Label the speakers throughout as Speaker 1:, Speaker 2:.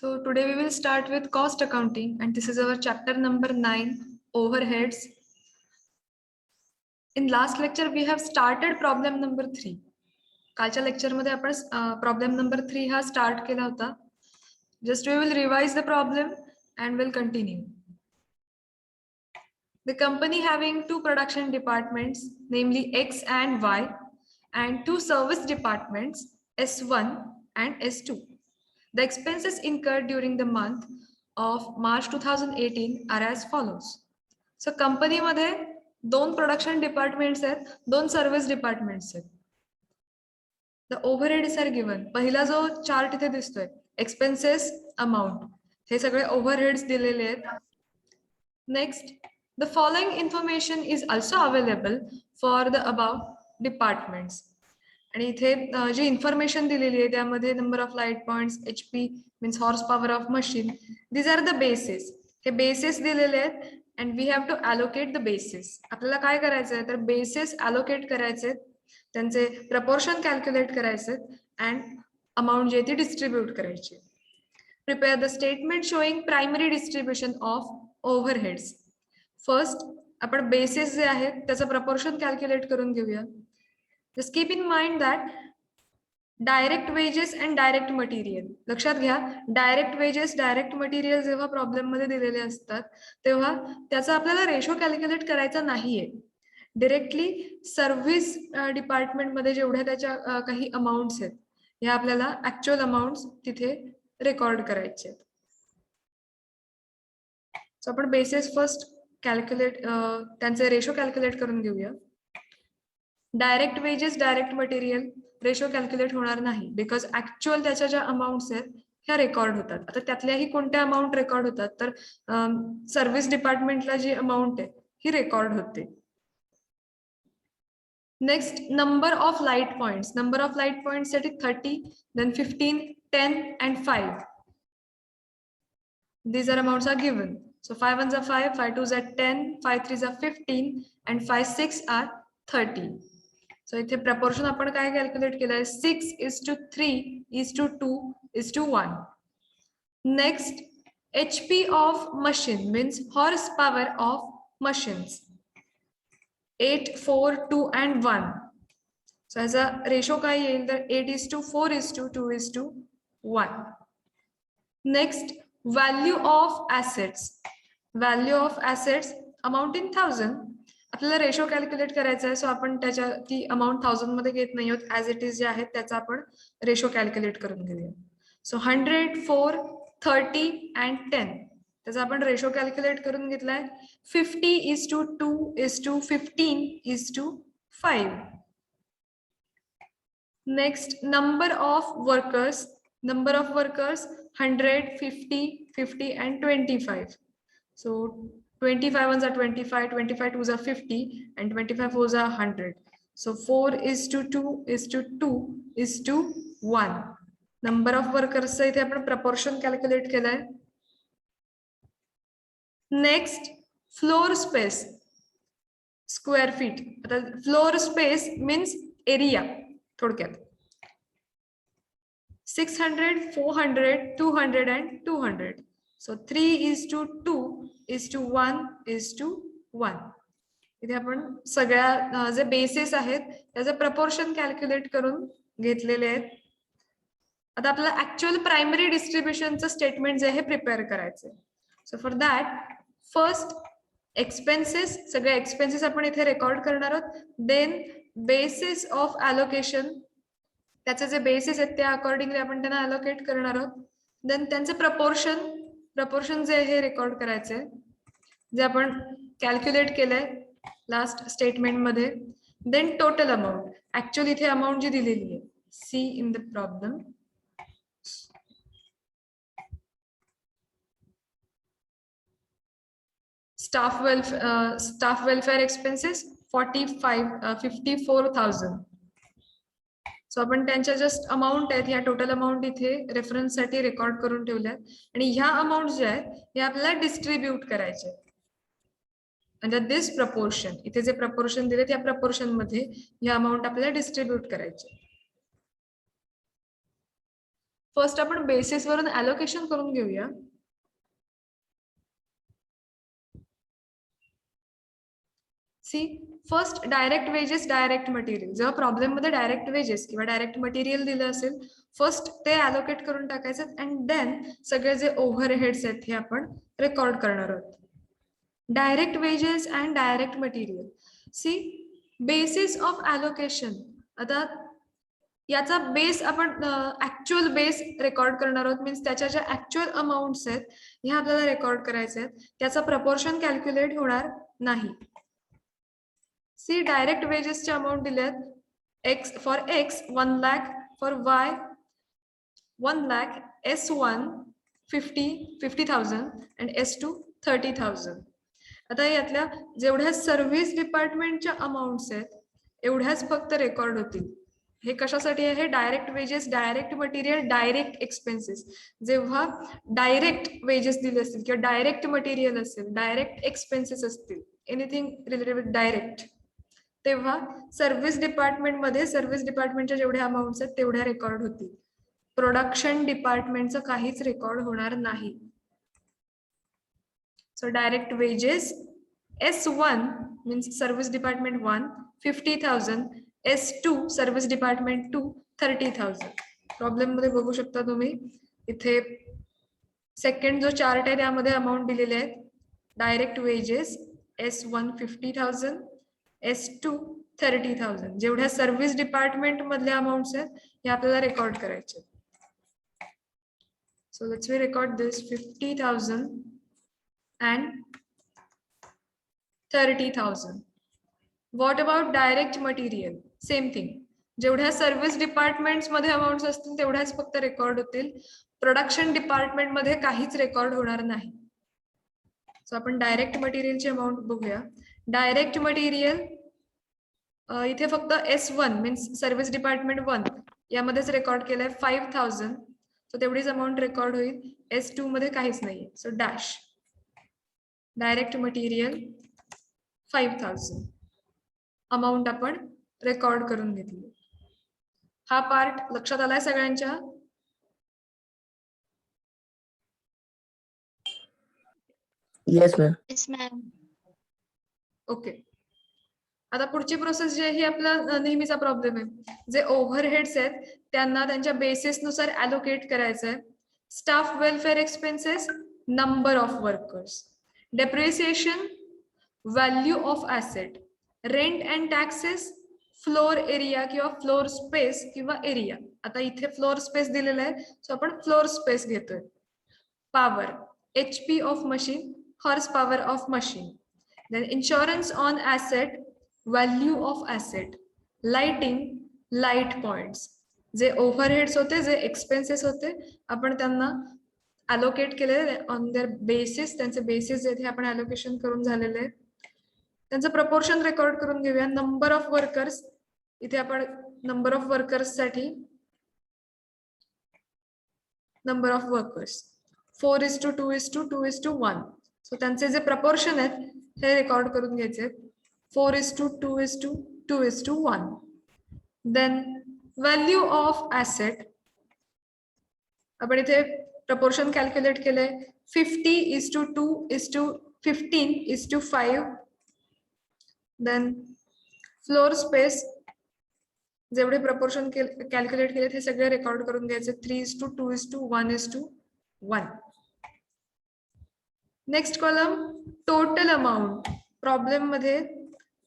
Speaker 1: So today we will start with cost accounting, and this is our chapter number 9, overheads. In last lecture we have started problem number 3. कालच्या lecture मध्ये आपण problem number 3 हा start केला होता. Just we will revise the problem and will continue. The company having two production departments, namely X and Y, and two service departments, S1 and S2. The expenses incurred during the month of March 2018 are as follows. So company मध्ये दोन production departments आहेत, दोन service departments आहेत. The overheads are given. पहिला जो chart इथे दिसतोय, expenses amount, हे सगळे overheads दिलेले आहेत. Next, the following information is also available for the above departments. आणि इथे जी इन्फॉर्मेशन दिलेली आहे त्यामध्ये number of light points, HP means horse power of machine, these are the basis. हे बेसिस दिलेले आहेत and we have to allocate the basis. आपल्याला काय करायचं आहे तर बेसिस अलोकेट करायचे, त्यांचे प्रपोर्शन कॅल्क्युलेट करायचे अँड अमाऊंट जी आहे ती डिस्ट्रीब्यूट करायची. Prepare the statement showing primary distribution of overheads. First आपण बेसिस जे आहेत त्याचं प्रपोर्शन कॅल्क्युलेट करून घेऊया. Just keep in mind that direct wages and direct material. लक्षात घ्या, डायरेक्ट वेजेस, डायरेक्ट मटेरियल जेव्हा प्रॉब्लेम मध्ये दिलेले असतात तेव्हा त्याचा आपल्याला रेशो कॅल्क्युलेट करायचा नाहीये. डायरेक्टली सर्व्हिस डिपार्टमेंट मध्ये जेवढ्या त्याच्या काही अमाउंट्स आहेत ह्या आपल्याला ऍक्च्युअल अमाउंट्स तिथे रेकॉर्ड करायचे आहेत. सो आपण बेसिस फर्स्ट कॅल्क्युलेट, त्यांचे रेशो कॅल्क्युलेट करून घेऊया. Direct wages, direct material ratio calculate होणार नाही बिकॉज ऍक्च्युअल त्याच्या ज्या अमाऊंट्स आहेत ह्या रेकॉर्ड होतात. आता त्यातल्याही कोणत्या अमाऊंट रेकॉर्ड होतात तर सर्व्हिस डिपार्टमेंटला जी अमाऊंट आहे ही रेकॉर्ड होते. Next, number of light points. Number of light points साठी 30, then 15, 10 and 5. These are amounts are given. So 5 ones are 5, 5 twos are 10, 5 threes are 15 and 5 6 are 30. So इथे proportion आपण काय calculate केलंय, 6:3:2:1. Next, HP of machine means horse power of machines 8, 4, 2 and 1. So याचा ratio काय येईल तर 8:4:2:1. Next, value of assets. Value of assets amount in 1000. आपल्याला ratio calculate करायचा आहे, सो आपण त्याच्या ती अमाऊंट 1000 मध्ये घेत नाही आहोत, ऍज इट इज जे आहे त्याचा आपण रेशो कॅल्क्युलेट करून घेऊया. सो 100, 4, 30 and 10 त्याचा आपण रेशो कॅल्क्युलेट करून घेतलाय. 50:2:15:5. Next, number of workers. Number of workers 100, 50, 50 and 25. So 25 ones are 25, 25 twos are 50 and 25 fours are 100. So 4:2:2:1. Number of workers इथे आपण प्रपोर्शन कॅल्क्युलेट केलाय. Next, floor space square feet. आता floor space means area थोडक्यात. 600, 400, 200 and 200. So 3:2:1:1. इथे आपण सगळ्या जे basis आहेत त्याचे प्रपोर्शन कॅल्क्युलेट करून घेतलेले आहेत. आता आपल्याला ऍक्च्युअल प्रायमरी डिस्ट्रीब्युशनचं स्टेटमेंट जे आहे प्रिपेअर करायचे. So for that first expenses, सगळे एक्सपेन्सेस आपण इथे रेकॉर्ड करणार आहोत. देन बेसिस ऑफ अलोकेशन, त्याचे जे बेसिस आहेत त्या अकॉर्डिंगली आपण त्यांना अलोकेट करणार आहोत. देन त्यांचे प्रपोर्शन जे आहे रेकॉर्ड करायचे जे आपण कॅल्क्युलेट केलंय लास्ट स्टेटमेंट मध्ये. देन टोटल अमाऊंट, ऍक्च्युअली इथे अमाऊंट जी दिलेली आहे, see in the problem. Staff welfare expenses 54,000. So आपण त्यांच्या जस्ट अमाऊंट आहेत ह्या टोटल अमाऊंट इथे रेफरन्स साठी रेकॉर्ड करून ठेवल्या आणि ह्या अमाऊंट ज्या आहेत हे आपल्याला डिस्ट्रीब्यूट करायचे. म्हणजे दिस प्रपोर्शन, इथे जे प्रपोर्शन दिले त्या प्रपोर्शन मध्ये ह्या अमाऊंट आपल्याला डिस्ट्रीब्यूट करायचे. फर्स्ट आपण बेसिस वरून अलोकेशन करून घेऊया. See first direct wages, direct material. जेव्हा प्रॉब्लेम मध्ये डायरेक्ट वेजेस किंवा डायरेक्ट मटेरियल दिलं असेल, फर्स्ट ते अलोकेट करून टाकायचं अँड देन सगळे जे ओव्हरहेड्स आहेत हे आपण रेकॉर्ड करणार आहोत. Direct wages and direct material. See basis of allocation. आता याचा बेस आपण ऍक्च्युअल बेस रेकॉर्ड करणार आहोत. मीन्स त्याच्या ज्या ऍक्च्युअल अमाऊंट्स आहेत ह्या आपल्याला रेकॉर्ड करायचे आहेत. त्याचा प्रपोर्शन कॅल्क्युलेट होणार नाही. सी डायरेक्ट वेजेसचे अमाऊंट दिलेत. X for x 1 lakh, for Y 1 lakh, S1 50,000 and S2 30,000. आता यातल्या जेवढ्या सर्व्हिस डिपार्टमेंटच्या अमाऊंट्स आहेत एवढ्याच फक्त रेकॉर्ड होतील. हे कशासाठी आहे? Direct wages, direct material, direct expenses. जेव्हा डायरेक्ट वेजेस दिले असतील किंवा डायरेक्ट मटेरियल असेल, डायरेक्ट एक्सपेन्सेस असतील, एनिथिंग रिलेटेड विथ डायरेक्ट, तेव्हा सर्व्हिस डिपार्टमेंटमध्ये सर्व्हिस डिपार्टमेंटच्या जेवढ्या अमाऊंट्स आहेत तेवढ्या रेकॉर्ड होतील. प्रोडक्शन डिपार्टमेंटचं काहीच रेकॉर्ड होणार नाही. So direct wages, S1 means service department 1, 50,000, S2 service department 2, 30,000. Problem मध्ये बघू शकता तुम्ही इथे सेकंड जो चार्ट आहे त्यामध्ये अमाऊंट दिलेले आहेत. Direct wedges S1 50,000, S2 30,000. जेवढ्या सर्व्हिस डिपार्टमेंट मधल्या अमाऊंट्स आहेत हे आपल्याला रेकॉर्ड करायचे. So let's we record this 50,000 and 30,000. What about direct material? Same thing. जेवढ्या सर्व्हिस डिपार्टमेंट्स मध्ये अमाऊंट्स असतील तेवढ्याच फक्त रेकॉर्ड होतील. प्रोडक्शन डिपार्टमेंट मध्ये काहीच रेकॉर्ड होणार नाही. सो आपण डायरेक्ट मटेरियलची अमाऊंट बघूया. डायरेक्ट मटेरियल इथे फक्त S1 मीन्स सर्व्हिस डिपार्टमेंट 1 यामध्येच रेकॉर्ड केलंय 5,000. सो तेवढीच अमाऊंट रेकॉर्ड होईल. S2 मध्ये काहीच नाहीये. So dash. Direct material 5,000 amount आपण रेकॉर्ड करून घेतली. हा पार्ट लक्षात आलाय सगळ्यांच्या?
Speaker 2: Yes ma'am.
Speaker 3: Yes, ma'am.
Speaker 1: Okay. आता पुढची प्रोसेस जी आहे ही आपला नेहमीचा प्रॉब्लेम आहे. जे ओव्हरहेड्स आहेत त्यांना त्यांच्या बेसिस नुसार अलोकेट करायचं आहे. Staff welfare expenses, number of workers, depreciation, value of asset, rent and taxes, floor area किंवा फ्लोर स्पेस किंवा एरिया. आता इथे फ्लोर स्पेस दिलेला आहे सो आपण फ्लोर स्पेस घेतोय. Power, HP of machine, horse power of machine. Then insurance on asset, value of asset, lighting, light points. जे overheads होते, जे एक्सपेन्सेस होते आपण त्यांना अलोकेट केलेले ऑन देअर बेसिस. त्यांचे बेसिस जे आपण अलोकेशन करून झालेले आहेत त्यांचं प्रपोर्शन रेकॉर्ड करून घेऊया. नंबर ऑफ वर्कर्स, इथे आपण नंबर ऑफ वर्कर्स साठी नंबर ऑफ वर्कर्स 4:2:2:1. सो त्यांचे जे प्रपोर्शन आहेत हे रेकॉर्ड करून घ्यायचे. 4:2:2:1. देन व्हॅल्यू ऑफ ॲसेट आपण इथे प्रपोर्शन कॅल्क्युलेट केलंय 50:2:15:5. देन फ्लोर स्पेस जेवढे प्रपोर्शन कॅल्क्युलेट केले ते सगळे रेकॉर्ड करून घ्यायचे. 3:2:1:1. Next column total amount. Problem मध्ये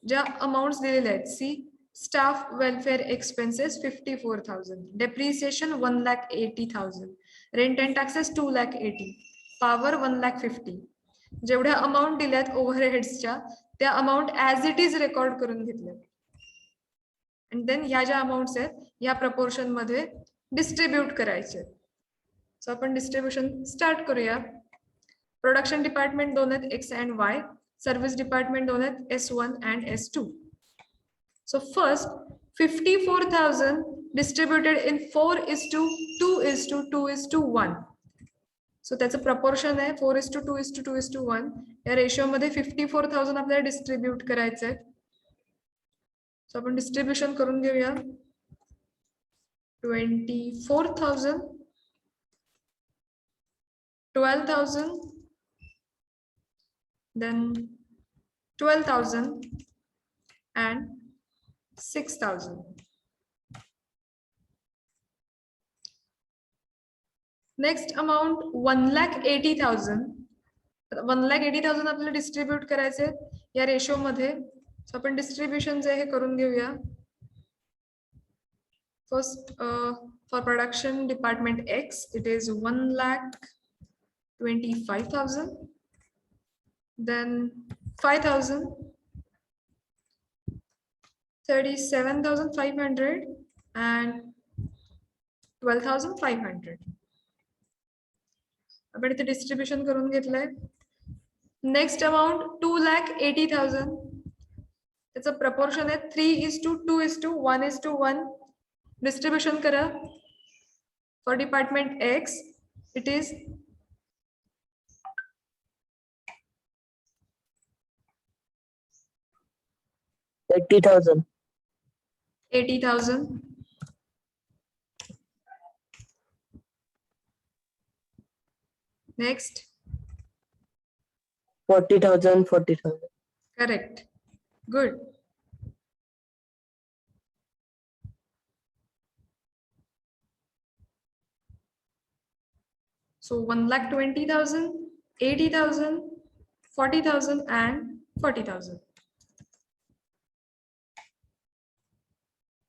Speaker 1: ज्या अमाऊंट्स दिलेल्या आहेत, see staff welfare expenses 54,000, depreciation 1,80,000, rent and taxes 2,80,000, power 1,50,000. जेवढ्या अमाऊंट दिल्यात ओव्हरहेड्सच्या त्या amount as it is record करून घेतल्या. अँड देन ह्या ज्या अमाऊंट्स आहेत ह्या प्रपोर्शन मध्ये डिस्ट्रीब्यूट करायचे. सो आपण डिस्ट्रीब्युशन स्टार्ट करूया. प्रोडक्शन डिपार्टमेंट 2 आहेत X and Y. Service department 2 आहेत S1 and S2. So first 54,000 distributed in 4:2:2:1. So त्याचं प्रपोर्शन आहे 4:2:2:1. या रेशो मध्ये 54,000 आपल्याला डिस्ट्रीब्यूट करायचं आहे. सो आपण डिस्ट्रीब्युशन करून घेऊया. 24,000 12,000, then 12,000 and 6,000. Next amount 1,80,000. 1,80,000 आपल्याला डिस्ट्रीब्यूट करायचे या रेशो मध्ये. सो आपण डिस्ट्रीब्युशन जे हे करून घेऊया. First for production department x it is 1,25,000, then 5,000, 37,500 and 12,500. आपण इथे डिस्ट्रीब्युशन करून घेतलंय. Next amount 2,80,000. त्याचं प्रपोर्शन आहे 3:2:1:1. डिस्ट्रीब्युशन करा. For department x it is
Speaker 2: 80,000.
Speaker 1: 80,000. Next.
Speaker 2: 40,000. 40,000.
Speaker 1: Correct. Good. So 1,20,000, 80,000, 40,000 and 40,000.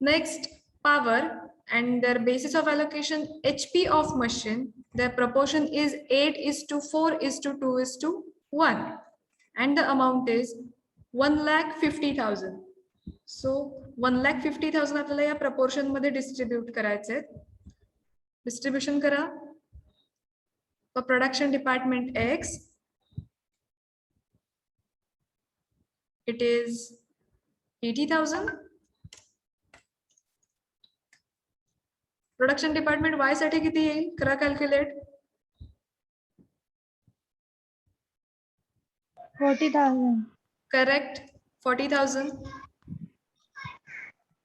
Speaker 1: Next, power and their basis of allocation HP of machine. Their proportion is 8:4:2:1 and the amount is 1,50,000. So 1,50,000 आपल्याला या proportion मध्ये distribute करायचे. Distribution करा. For production department X, it is 80,000. Production department Y साठी किती येईल? करा calculate.
Speaker 3: 40,000.
Speaker 1: Correct. 40,000.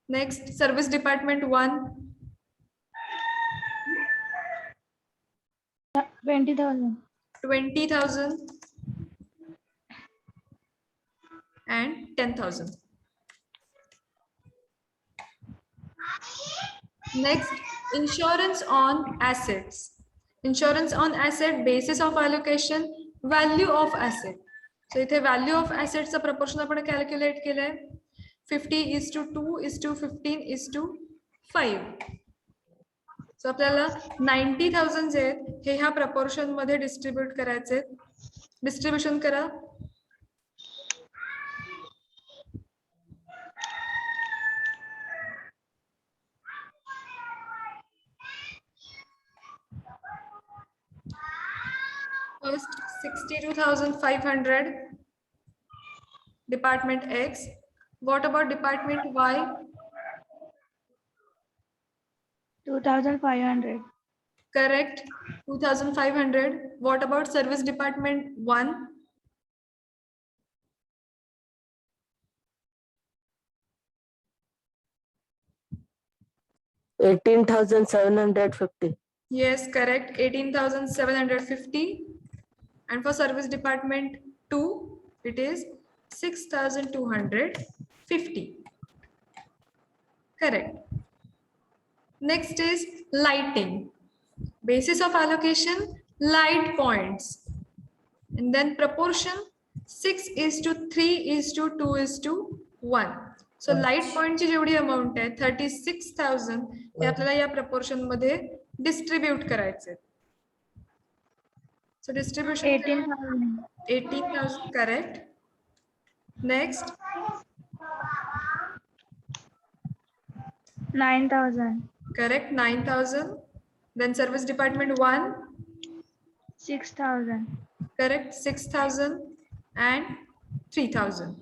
Speaker 1: Next, service department 1.
Speaker 3: 20,000.
Speaker 1: 20,000 and 10,000. Next, insurance on assets. Insurance on asset, basis of allocation, value of asset. So इथे value of assets चा proportion आपण calculate केलाय. 50:2:15:5. So आपल्याला 90,000 जे आहेत हे ह्या proportion मध्ये distribute करायचे. Distribution करा. First 62,500 department X. What about department Y?
Speaker 3: 2,500.
Speaker 1: Correct. 2,500. What about service department 1?
Speaker 2: 18,750.
Speaker 1: Yes, correct. 18,750. And for service department 2, it is 6,250. Correct. Next is lighting. Basis of allocation, light points. And then proportion 6:3:2:1. So light point ची जेवढी amount आहे 36,000 ते आपल्याला या proportion मध्ये distribute करायचे. So distribution
Speaker 3: 18,000.
Speaker 1: 18,000, correct. Next,
Speaker 3: 9,000.
Speaker 1: correct, 9,000. Then service department 1,
Speaker 3: 6,000.
Speaker 1: correct, 6,000 and 3,000.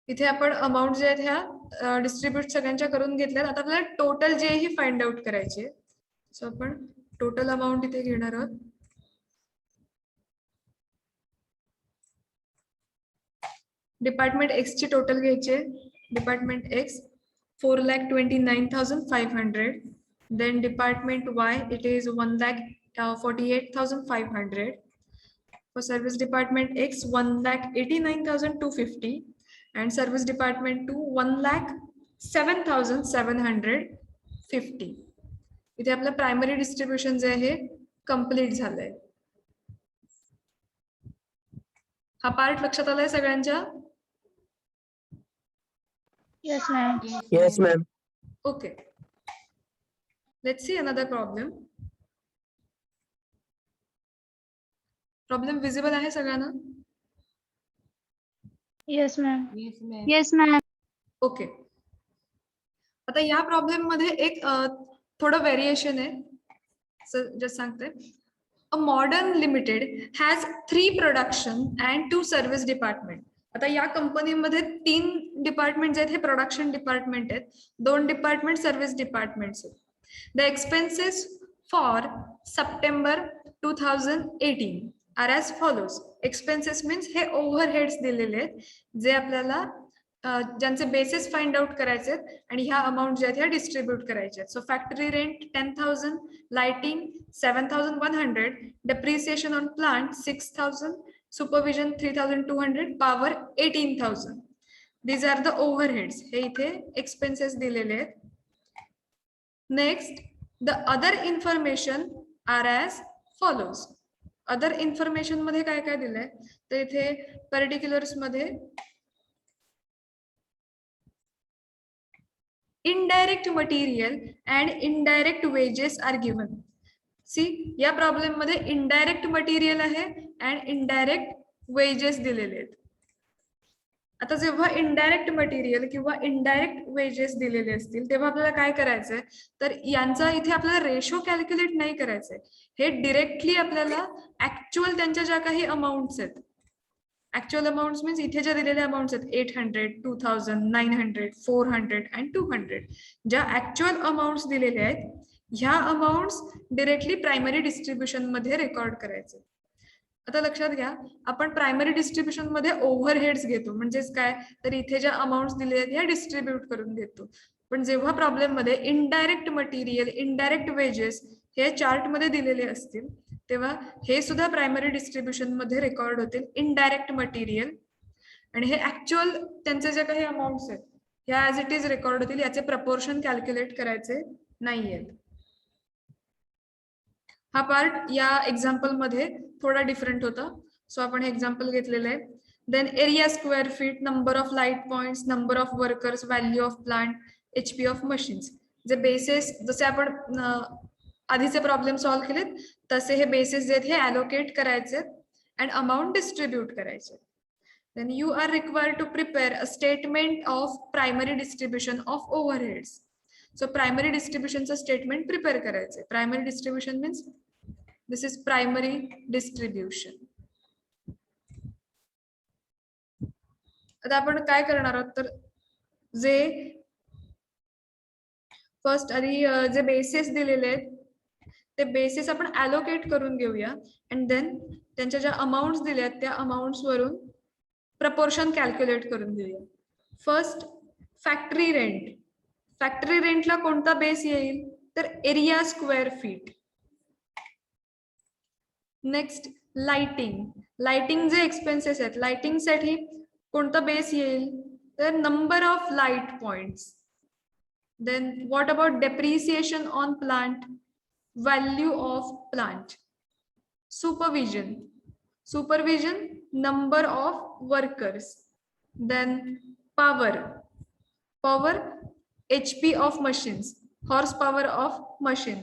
Speaker 1: इथे आपण अमाउंट जे आहेत ह्या डिस्ट्रीब्यूट सगळ्यांच्या करून घेतल्यात. आता आपल्याला टोटल जे ही फाइंड आउट करायचे. सो आपण टोटल अमाउंट इथे घेणार आहोत. डिपार्टमेंट एक्स ची टोटल घ्यायचे. Department x 4,29,500. Then department Y, it is 1,48,500. For service department X, 1,89,250. And service department 2, 1,07,750. इथे आपलं प्रायमरी डिस्ट्रीब्युशन जे आहे कंप्लीट झालंय. हा पार्ट लक्षात आलाय सगळ्यांच्या?
Speaker 3: Yes, ma'am.
Speaker 2: Yes, ma'am.
Speaker 1: Okay. Let's see another problem. Problem visible आहे सगळ्यांना?
Speaker 3: Yes, ma'am.
Speaker 4: Yes, ma'am.
Speaker 1: Okay. आता या प्रॉब्लेम मध्ये एक थोडं व्हेरिएशन आहे. जस्ट सांगते. A modern limited has 3 production and 2 service department. आता या कंपनीमध्ये 3 डिपार्टमेंट आहेत, हे प्रोडक्शन डिपार्टमेंट आहेत, 2 डिपार्टमेंट सर्व्हिस डिपार्टमेंट्स आहेत. The expenses for September 2018 are as follows. Expenses means हे ओव्हरहेड्स दिलेले आहेत जे आपल्याला ज्यांचे बेसिस फाइंड आउट करायचे आहेत आणि ह्या अमाउंट ज्या आहेत ह्या डिस्ट्रीब्यूट करायचे आहेत. So factory rent 10,000, lighting 7,100, depreciation on plant 6,000, supervision 3,200, power 18,000. These are the overheads. हे इथे एक्सपेन्सेस दिलेले आहेत. Next, the other information are as follows. Other information मध्ये काय काय दिलंय तर इथे पर्टिक्युलर्स मध्ये indirect material and indirect wages are given. See, या प्रॉब्लेम मध्ये इनडायरेक्ट मटेरियल आहे अँड इनडायरेक्ट वेजेस दिलेले आहेत. आता जेव्हा इनडायरेक्ट मटेरियल किंवा इनडायरेक्ट वेजेस दिलेले असतील तेव्हा आपल्याला काय करायचंय तर यांचा इथे आपल्याला रेशो कॅल्क्युलेट नाही करायचंय. हे डिरेक्टली आपल्याला ऍक्च्युअल त्यांच्या ज्या काही अमाउंट्स आहेत, ऍक्च्युअल अमाउंट्स मीन्स इथे ज्या दिलेल्या अमाउंट्स आहेत 800, 2,000, 900, 400 अँड 200, ज्या ऍक्च्युअल अमाउंट्स दिलेल्या आहेत ह्या अमाउंट्स डिरेक्टली प्रायमरी डिस्ट्रीब्युशन मध्ये रेकॉर्ड करायचे. आता लक्षात घ्या, आपण प्रायमरी डिस्ट्रीब्युशन मध्ये ओव्हरहेड्स घेतो, म्हणजेच काय तर इथे ज्या अमाउंट्स दिले आहेत ह्या डिस्ट्रीब्यूट करून घेतो. पण जेव्हा प्रॉब्लेम मध्ये इनडायरेक्ट मटेरियल, इनडायरेक्ट वेजेस हे चार्ट मध्ये दिलेले असतील तेव्हा हे सुद्धा प्रायमरी डिस्ट्रीब्युशन मध्ये रेकॉर्ड होतील इनडायरेक्ट मटेरियल, आणि हे ऍक्च्युअल त्यांचे जे काही अमाउंट्स आहेत ह्या ऍज इट इज रेकॉर्ड होतील. याचे प्रपोर्शन कॅल्क्युलेट करायचे नाहीयेत. हा पार्ट या एक्झाम्पल मध्ये थोडा डिफरंट होता, सो आपण हे एक्झाम्पल घेतलेलं आहे. Then area square feet, number of light points, number of workers, value of plant, HP of machines. जे बेसिस जसे आपण आधीचे प्रॉब्लेम सॉल्व्ह केलेत तसे हे बेसिस जे आहेत हे अलोकेट करायचे अँड अमाउंट डिस्ट्रीब्यूट करायचे. Then you are required to prepare a statement of primary distribution of overheads. So primary डिस्ट्रीब्युशनचं स्टेटमेंट प्रिपेअर करायचे. Primary distribution means this is primary distribution. आता आपण काय करणार आहोत तर जे फर्स्ट आधी जे बेसिस दिलेले आहेत ते बेसिस आपण अलोकेट करून घेऊया अँड देन त्यांच्या ज्या अमाउंट्स दिल्या आहेत त्या अमाउंट्स वरून प्रपोर्शन कॅल्क्युलेट करून घेऊया. First factory rent. फॅक्टरी रेंटला कोणता बेस येईल तर area square feet. Next lighting. Lighting जे एक्सपेन्सेस आहेत लाइटिंग साठी कोणता बेस येईल तर number of light points. Then what about depreciation on plant, value of plant. Supervision. Supervision number of workers. Then power. Power HP of machines, horse power of machine.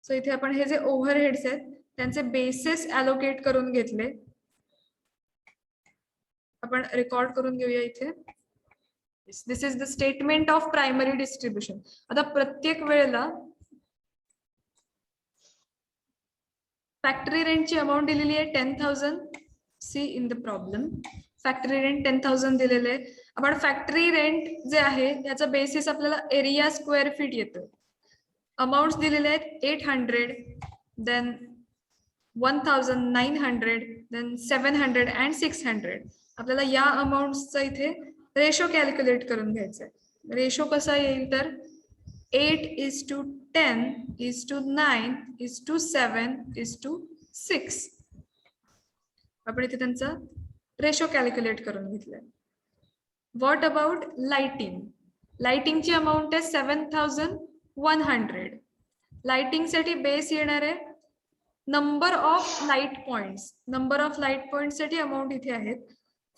Speaker 1: So इथे आपण हे जे overheads आहेत त्यांचे basis allocate करून घेतले. आपण record करून घेऊया इथे. This is the statement of primary distribution. आता प्रत्येक वेळेला फॅक्टरी रेंटची अमाउंट दिलेली आहे 10,000. See in the problem factory rent 10,000 दिलेले आहे. आपण फॅक्टरी रेंट जे आहे त्याचा बेसिस आपल्याला एरिया स्क्वेअर फीट येतं. अमाउंट्स दिलेले आहेत 800, देन 1,900, देन 700 अँड 600. आपल्याला या अमाउंट्सचा इथे रेशो कॅल्क्युलेट करून घ्यायचा आहे. रेशो कसा येईल तर 8:10:9:7:6 आपण इथे त्यांचा रेशो कॅल्क्युलेट करून घेतलाय. What about lighting? लाइटिंगची अमाऊंट आहे 7,100. लाइटिंग साठी बेस येणार आहे number of light points. Number of light point साठी अमाऊंट इथे आहेत.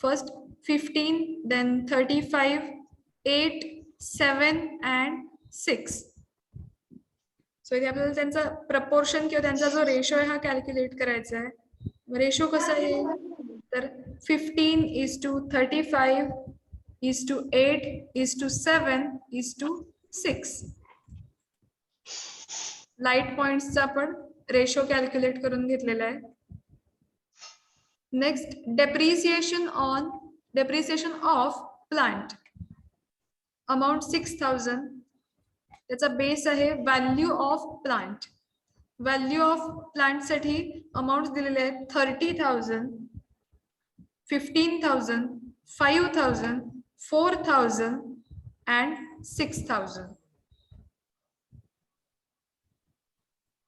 Speaker 1: First 15, then 35, 8, 7 and 6. सो इथे आपल्याला त्यांचा प्रपोर्शन किंवा त्यांचा जो रेशो आहे हा कॅल्क्युलेट करायचा आहे. रेशो कसा येईल तर 15:35:8:7:6. लाईट पॉइंट्सचा आपण रेशो कॅल्क्युलेट करून घेतलेला आहे. Next depreciation of plant amount 6,000. त्याचा बेस आहे value of plant. Value of plant साठी अमाऊंट दिलेले आहेत 30,000, 15,000, 5,000, 4,000 and 6,000.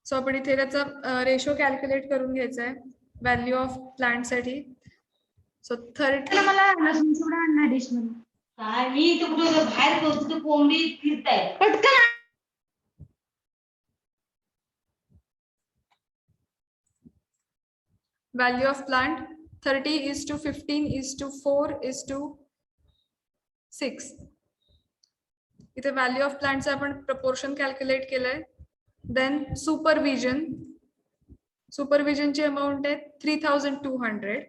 Speaker 1: सो आपण इथे त्याचा रेशो कॅल्क्युलेट करून घ्यायचा आहे व्हॅल्यू ऑफ प्लांट साठी. सो 30
Speaker 3: मला लसूण सोडा आणा डिश मध्ये.
Speaker 4: काय मी इथे कुठे बाहेर बसतो ते कोंबडी फिरताय.
Speaker 3: पटकन
Speaker 1: value of plant 30:15:4:6. इथे व्हॅल्यू ऑफ प्लांटचं आपण प्रपोर्शन कॅल्क्युलेट केलंय. देन सुपरविजनची अमाऊंट आहे 3,200.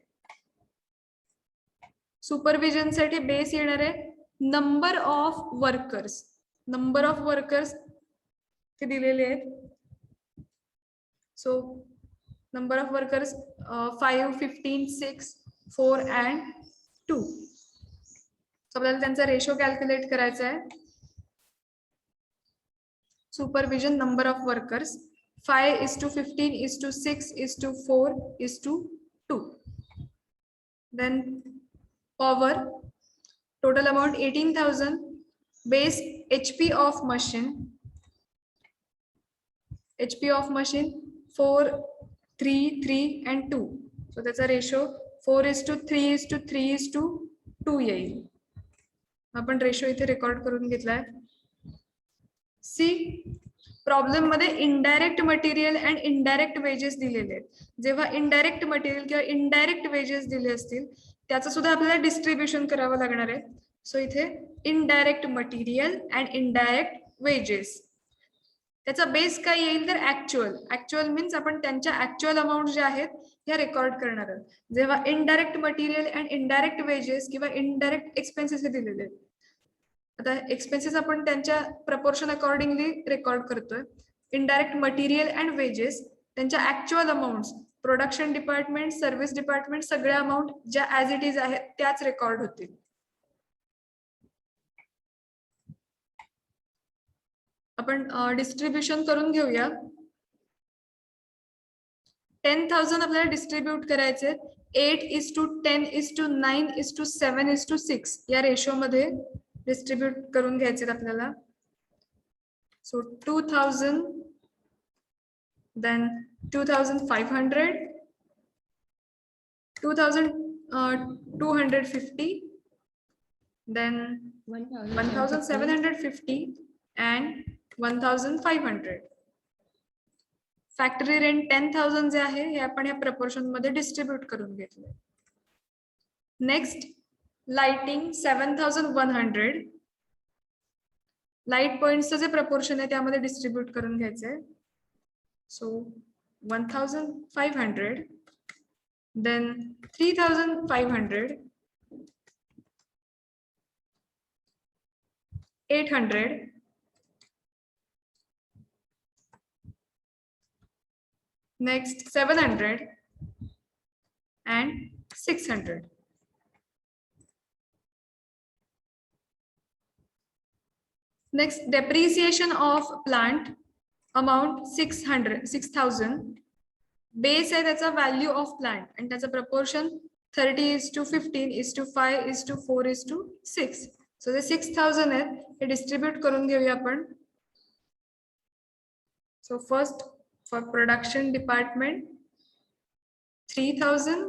Speaker 1: सुपरविजन साठी बेस येणार आहे number of workers. Number of workers ते दिलेले आहेत. So number of workers 5, 15, 6, 4 and 2. So आपल्याला त्यांचा रेशो कॅल्क्युलेट करायचा आहे. Supervision number of workers 5:15:6:4:2. Then power total amount 18,000. Base HP of machine 4, 3, 3 and 2. So त्याचा रेशो 4:3:3:2 येईल. आपण रेशो इथे रेकॉर्ड करून घेतलाय. सी प्रॉब्लेम मध्ये indirect material and indirect wages दिलेले आहेत. जेव्हा इनडायरेक्ट मटेरियल किंवा इनडायरेक्ट वेजेस दिले असतील त्याचं सुद्धा आपल्याला डिस्ट्रीब्युशन करावं लागणार आहे. सो इथे indirect material and indirect wedges त्याचा बेस काय येईल तर ऍक्च्युअल मीन्स आपण त्यांच्या ऍक्च्युअल अमाऊंट ज्या आहेत ह्या रेकॉर्ड करणार आहोत. जेव्हा indirect material and indirect wedges किंवा इनडायरेक्ट एक्सपेन्सेस हे दिलेले आहेत. आता एक्सपेन्सेस आपण त्यांच्या प्रपोर्शन अकॉर्डिंगली रेकॉर्ड करतोय. इनडायरेक्ट मटेरियल अँड वेजेस त्यांच्या actual amount production department, service department सगळ्या अमाऊंट ज्या ऍज इट इज आहेत त्याच रेकॉर्ड होतील. आपण डिस्ट्रीब्युशन करून घेऊया. 10,000 आपल्याला डिस्ट्रीब्यूट करायचे 8:10:9:7:6 या रेशो मध्ये डिस्ट्रीब्यूट करून घ्यायचे आपल्याला. So 2,000, then 2,500, 2,250, then 1,750 and 1,500. Factory rent 10,000 जे आहे हे आपण या प्रपोर्शन मध्ये डिस्ट्रीब्यूट करून घेतले. Next lighting 7,100. लाईट पॉइंट्सचं जे प्रपोर्शन आहे त्यामध्ये डिस्ट्रीब्यूट करून घ्यायचंय. So 1,500, then 3,500, 800, next 700 and 600. Next depreciation of plant amount 6,000. Base आहे त्याचा व्हॅल्यू ऑफ प्लांट आणि त्याचं प्रपोर्शन 30:15:5:4:6. सो ते 6000 आहेत, हे डिस्ट्रीब्यूट करून घेऊया आपण. So first for production department 3000,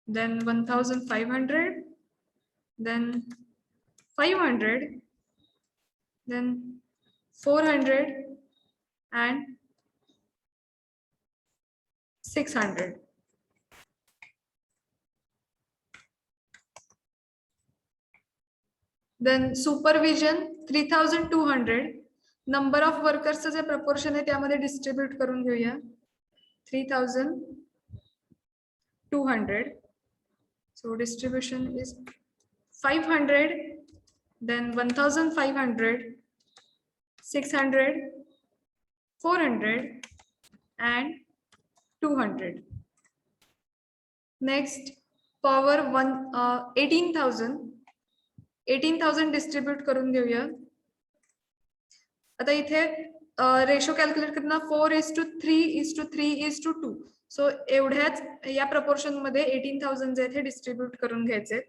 Speaker 1: then 1500, then 500, then 400 and 600. Then supervision 3200. Number of वर्कर्सचं जे प्रपोर्शन आहे त्यामध्ये डिस्ट्रीब्यूट करून घेऊया. 3200. So distribution is 500, then 1500, 600, 400 and 200. Next, power 18,000 distribute करून घेऊया. आता इथे रेशो कॅल्क्युलेट करताना 4:3:3:2. सो एवढ्याच या प्रपोर्शन मध्ये 18,000 जे आहेत डिस्ट्रीब्यूट करून घ्यायचे.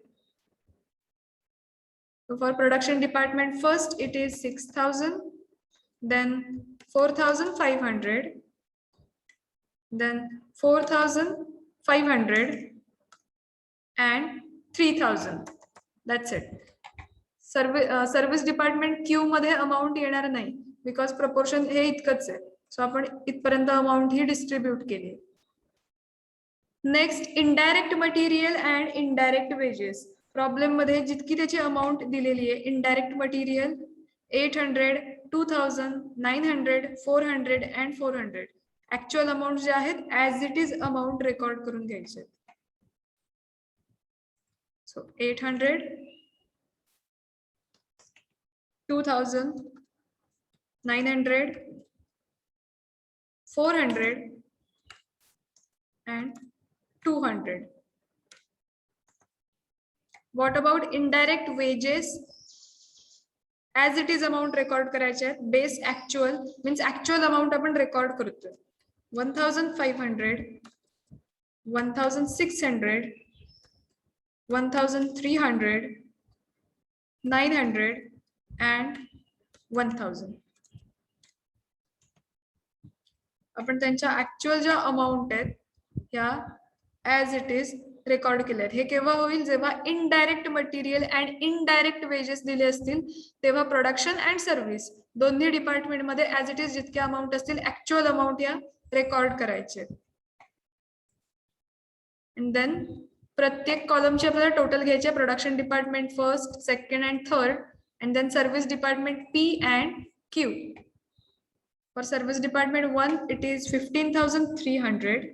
Speaker 1: For production department first it is 6,000, then 4,500, then 4,500 and 3,000. That's it. Service department Q मध्ये अमाऊंट येणार नाही बिकॉज प्रपोर्शन हे इतकंच आहे. सो आपण इथपर्यंत अमाऊंट ही डिस्ट्रीब्यूट केली. Next, indirect material and indirect wedges. Problem मध्ये जितकी त्याची अमाऊंट दिलेली आहे, indirect material 800, 2000, 900, 400 and 400. Actual amount जे आहेत as it is amount record करून घ्यायचे. So 800, 2000, 900, 400 and 200. What about indirect wages? As it is amount record करायचे आहेत. Base actual means actual amount आपण record करतोय. 1,500, 1,600, 1,300, 900 and 1,000. आपण त्यांच्या ऍक्च्युअल ज्या अमाऊंट आहेत ह्या ऍज इट इज रेकॉर्ड केल्या आहेत. हे केव्हा होईल, जेव्हा indirect material and indirect wedges दिले असतील तेव्हा प्रोडक्शन अँड सर्व्हिस दोन्ही डिपार्टमेंट मध्ये ऍज इट इज जितके अमाऊंट असतील ऍक्च्युअल अमाऊंट या रेकॉर्ड करायचे. अँड देन प्रत्येक कॉलमचे आपल्याला टोटल घ्यायचे. Production department first, second and third, and then service department P and Q. For service department 1 it is 15,300,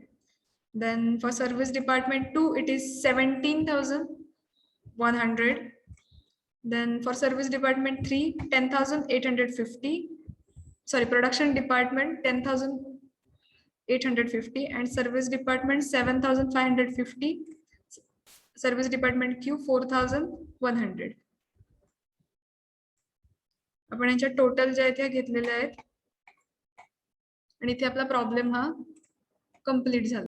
Speaker 1: then for service department 2 it is 17,100, then for service department 3 10,850, sorry, production department 10,850 and service department 7,550, service department Q 4,100. आपण यांच्या total ज्या इथे घेतलेल्या आहेत आणि इथे आपला problem हा कंप्लीट झाला.